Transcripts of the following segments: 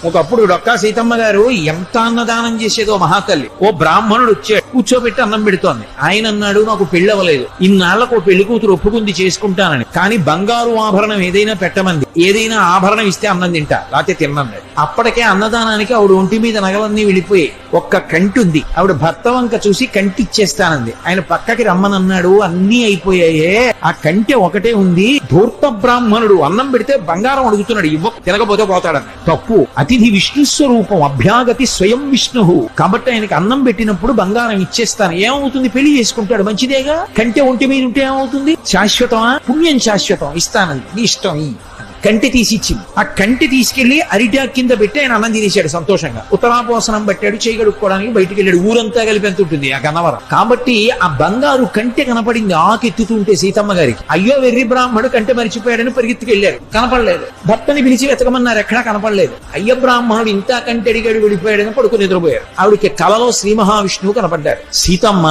ఒకప్పుడు డొక్కా సీతమ్మ గారు ఎంత అన్నదానం చేసేదో మహాతల్లి. ఓ బ్రాహ్మణుడు వచ్చాడు, కూర్చోబెట్టి అన్నం పెడుతోంది. ఆయన అన్నాడు, నాకు పెళ్ళవలేదు, ఇన్నాళ్లకు పెళ్లి కూతురు ఒప్పుకుంది చేసుకుంటానని, కానీ బంగారు ఆభరణం ఏదైనా పెట్టమంది, ఏదైనా ఆభరణం ఇస్తే అన్నం తింటా, లేకపోతే తిన్నన్నాడు. అప్పటికే అన్నదానానికి ఆవిడ ఒంటి మీద నగలన్నీ వెళ్ళిపోయి ఒక్క కంటి ఉంది. ఆవిడ భర్త వంక చూసి కంటి ఇచ్చేస్తానంది. ఆయన పక్కకి రమ్మనన్నాడు, అన్నీ అయిపోయాయే, ఆ కంటి ఒకటే ఉంది. ధూర్త బ్రాహ్మణుడు అన్నం పెడితే బంగారం అడుగుతున్నాడు, తినకపోతే పోతాడని. తప్పు. అతిథి విష్ణు స్వరూపం, అభ్యాగతి స్వయం విష్ణు. కాబట్టి ఆయనకి అన్నం పెట్టినప్పుడు బంగారం ఇచ్చేస్తాను. ఏమవుతుంది? పెళ్లి చేసుకుంటాడు, మంచిదేగా. కంటే ఒంటి మీద ఉంటే ఏమవుతుంది? శాశ్వతమా? పుణ్యం శాశ్వతం. ఇస్తానంది, నీ ఇష్టం. కంటి తీసి ఇచ్చింది. ఆ కంటి తీసుకెళ్లి అరిటా కింద పెట్టి ఆయన అన్నం తినేశాడు సంతోషంగా. ఉత్తరాపోసనం పట్టాడు, చేయగడుక్కోవడానికి బయటికి వెళ్ళాడు. ఊరంతా కలిపి ఎంత ఉంటుంది ఆ గన్నవరం. కాబట్టి ఆ బంగారు కంటె కనపడింది ఆకెత్తుతుంటే సీతమ్మ గారికి. అయ్యో వెర్రి బ్రాహ్మణుడు కంటె మరిచిపోయాడని పరిగెత్తుకెళ్లారు, కనపడలేదు. భర్తని పిలిచి వెతకమన్నారు, ఎక్కడా కనపడలేదు. అయ్య బ్రాహ్మణుడు ఇంత కంటె అడిగాడు, వెళ్ళిపోయాడని పడుకుని నిద్రపోయారు. ఆవిడికి కలలో శ్రీ మహావిష్ణువు కనపడ్డాడు. సీతమ్మ,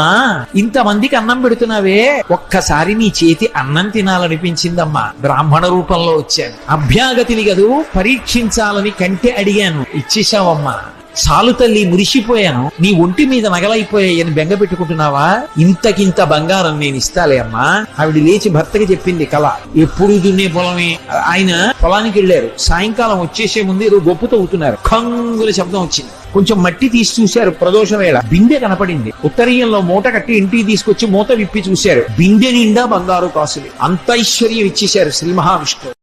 ఇంతమందికి అన్నం పెడుతున్నావే, ఒక్కసారి నీ చేతి అన్నం తినాలనిపించిందమ్మా, బ్రాహ్మణ రూపంలో వచ్చాను. అభ్యాగతిని గదు పరీక్షించాలని కంటే అడిగాను, ఇచ్చేశావమ్మా. చాలు తల్లి, మురిసిపోయాను. నీ ఒంటి మీద నగలైపోయాయని బెంగ పెట్టుకుంటున్నావా? ఇంతకింత బంగారం నేను ఇస్తాలే అమ్మా. ఆవిడ లేచి భర్తకి చెప్పింది కళ. ఎప్పుడు దున్నే పొలమే. ఆయన పొలానికి వెళ్ళారు. సాయంకాలం వచ్చేసే ముందు ఏదో గొప్పతో అవుతున్నారు. కంగుల శబ్దం వచ్చింది. కొంచెం మట్టి తీసి చూశారు. ప్రదోషం వేళ బిందె కనపడింది. ఉత్తరీయంలో మూట కట్టి ఇంటికి తీసుకొచ్చి మూత విప్పి చూశారు. బిందె నిండా బంగారు కాసులు. అంత ఐశ్వర్యం ఇచ్చేశారు శ్రీ మహావిష్ణువు.